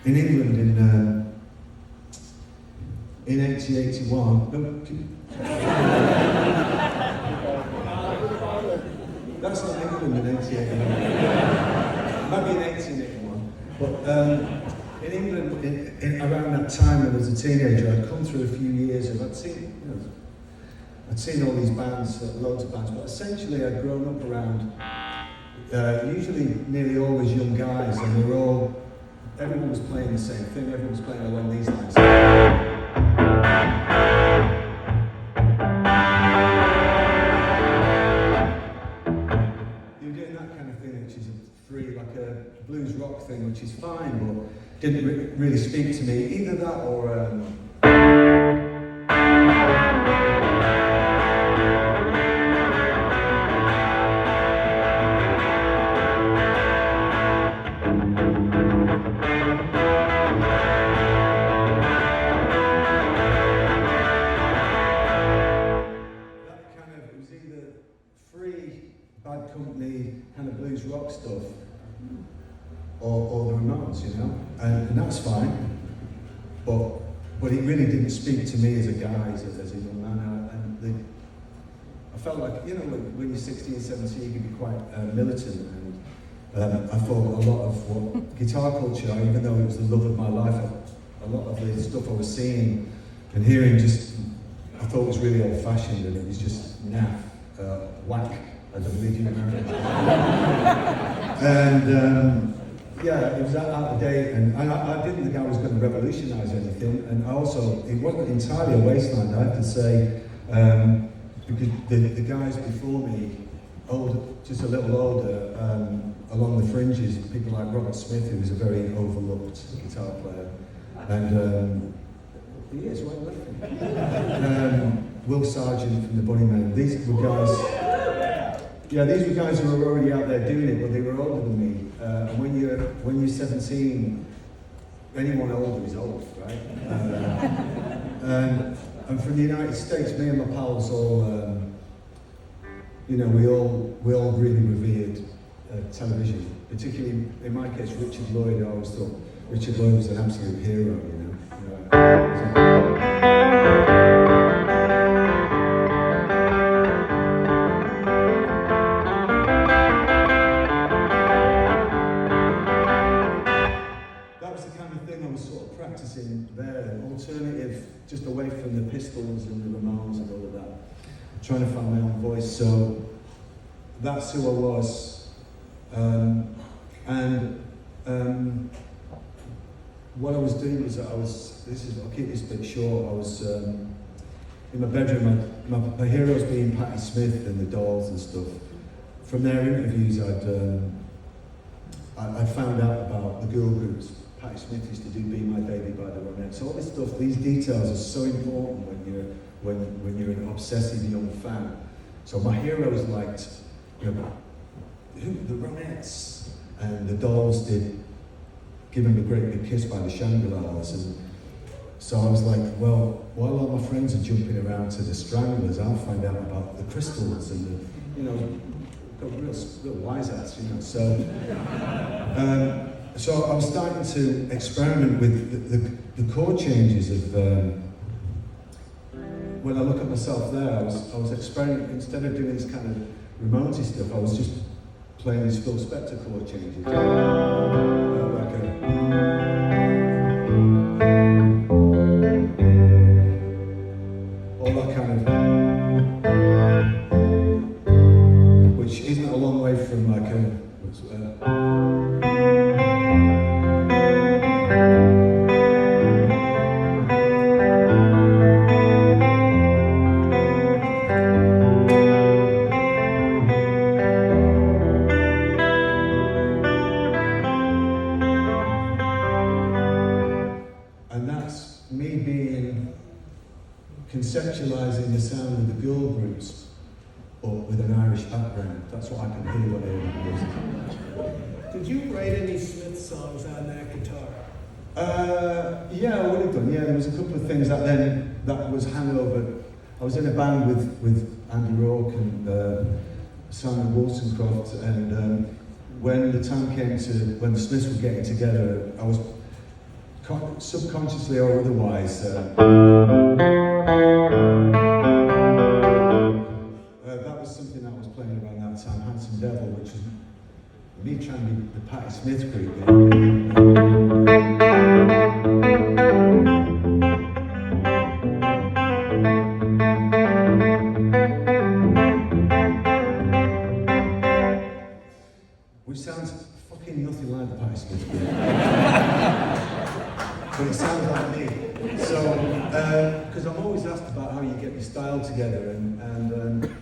in England in 1881. No, that's not England in 1881. Maybe in 1881. But in England, around that time, when I was a teenager, I'd come through a few years and I'd seen all these bands, loads of bands, but essentially I'd grown up around usually nearly always young guys, and everyone was playing the same thing, everyone was playing along these lines. They were doing that kind of thing, which is like a blues rock thing, which is fine, but didn't really speak to me. Either that or Bad Company kind of blues rock stuff, or the Ramones, you know, and that's fine. But it really didn't speak to me as a guy, as a young man. I felt like, you know, when you're 16, 17, you can be quite militant, and I thought a lot of what guitar culture, even though it was the love of my life, a lot of the stuff I was seeing and hearing I thought was really old-fashioned, and it was just naff, whack, as I believe you American. And yeah, it was out of date, and I didn't think I was going to revolutionise anything, and also, it wasn't entirely a wasteland, I have to say, because the guys before me, just a little older, along the fringes, people like Robert Smith, who was a very overlooked guitar player, and he is, well, Will Sargent from the Bunnymen. These were guys. Yeah, these were guys who were already out there doing it, but they were older than me. And when you're 17, anyone older is old, right? And from the United States, me and my pals all, you know, we all really revered television. Particularly in my case, Richard Lloyd. I always thought Richard Lloyd was an absolute hero, you know. There, an alternative, just away from the Pistols and the Ramones and all of that, trying to find my own voice. So that's who I was, what I was doing was I'll keep this bit short. I was in my bedroom. My heroes being Patti Smith and the Dolls and stuff. From their interviews, I found out about the girl groups. Patti Smith used to do "Be My Baby" by the Ronettes. All this stuff, these details are so important when you're an obsessive young fan. So my heroes liked, you know, the Ronettes, and the Dolls did "Give Him a Great Big Kiss" by the Shangri-Las, and so I was like, well, while all my friends are jumping around to the Stranglers, I'll find out about the Crystals and the, you know, got real wise ass, you know. So I was starting to experiment with the chord changes of, when I look at myself there, I was experimenting, instead of doing this kind of Ramones stuff, I was just playing these Phil Spector chord changes. All that kind of, which isn't a long way from like conceptualising the sound of the girl groups, but with an Irish background. That's what I can hear what they Did you write any Smith songs on that guitar? Yeah, I would have done. Yeah, there was a couple of things that was hangover. I was in a band with Andy Rourke and Simon Wollstonecroft, and when the time came to, when the Smiths were getting together, I was subconsciously or otherwise, that was something that was playing around that time, Handsome Devil, which was me trying to be the Patti Smith group. Which sounds fucking nothing like the Patti Smith group. But it sounds like me. So, because I'm always asked about how you get your style together, and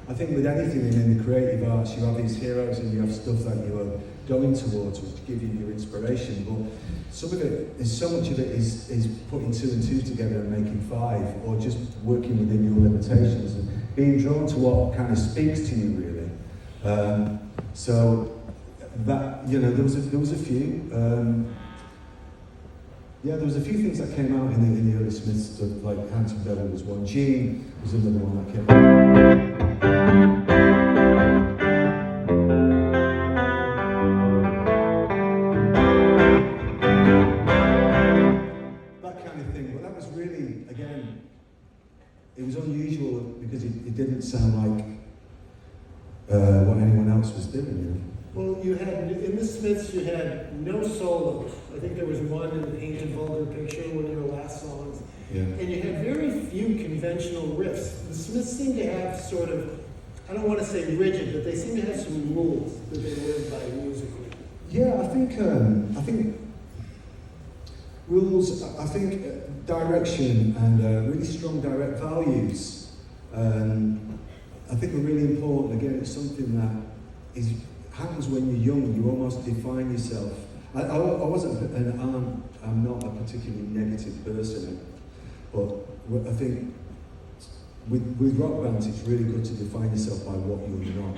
I think with anything in the creative arts, you have these heroes and you have stuff that you are going towards which give you your inspiration, but so much of it is putting 2 and 2 together and making 5, or just working within your limitations and being drawn to what kind of speaks to you, really. So that, you know, there was a few. Yeah, there was a few things that came out in the early Smiths stuff, like Handsome Devil was one. Gene was another one that came out. That kind of thing, but that was really, again, it was unusual because it didn't sound like what anyone else was doing, you know? Well, you had, in the Smiths, you had no solos. I think there was one in the Painted Vulgar Picture, one of your last songs. Yeah. And you had very few conventional riffs. The Smiths seem to have sort of, I don't want to say rigid, but they seem to have some rules that they live by musically. Yeah, I think rules, I think direction and really strong direct values, I think are really important. Again, it's something that happens when you're young. You almost define yourself. I wasn't, I'm not a particularly negative person, but I think with rock bands, it's really good to define yourself by what you're not.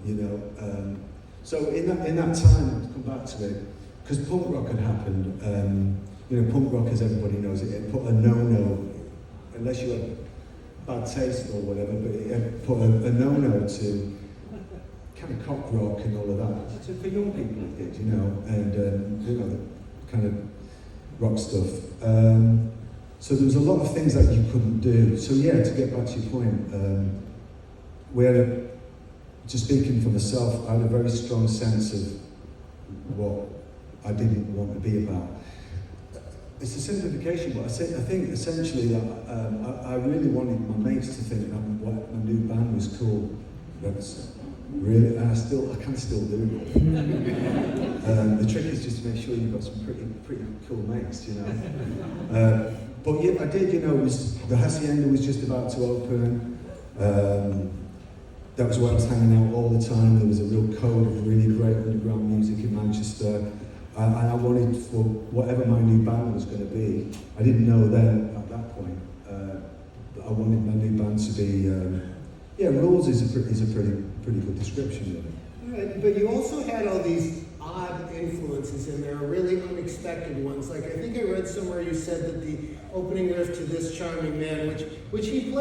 You know, so in that time, to come back to it, because punk rock had happened. You know, punk rock, as everybody knows, it put a no-no, unless you had bad taste or whatever, but it put a no-no to kind of cock rock and all of that. So for young people it did, you know, and you know, the kind of rock stuff. So there was a lot of things that you couldn't do. So yeah, to get back to your point, just speaking for myself, I had a very strong sense of what I didn't want to be about. It's a simplification, but I think essentially that I really wanted my mates to think that my new band was cool. That's really, and I can still do it. The trick is just to make sure you've got some pretty cool mates, you know. But yeah, I did, you know, the Hacienda was just about to open. That was where I was hanging out all the time. There was a real code of really great underground music in Manchester. And I wanted, for whatever my new band was going to be, I didn't know then at that point, I wanted my new band to be, yeah, Rules is a pretty good description of it. All right, but you also had all these odd influences in there, really unexpected ones. Like I think I read somewhere you said that the opening riff to This Charming Man, which he played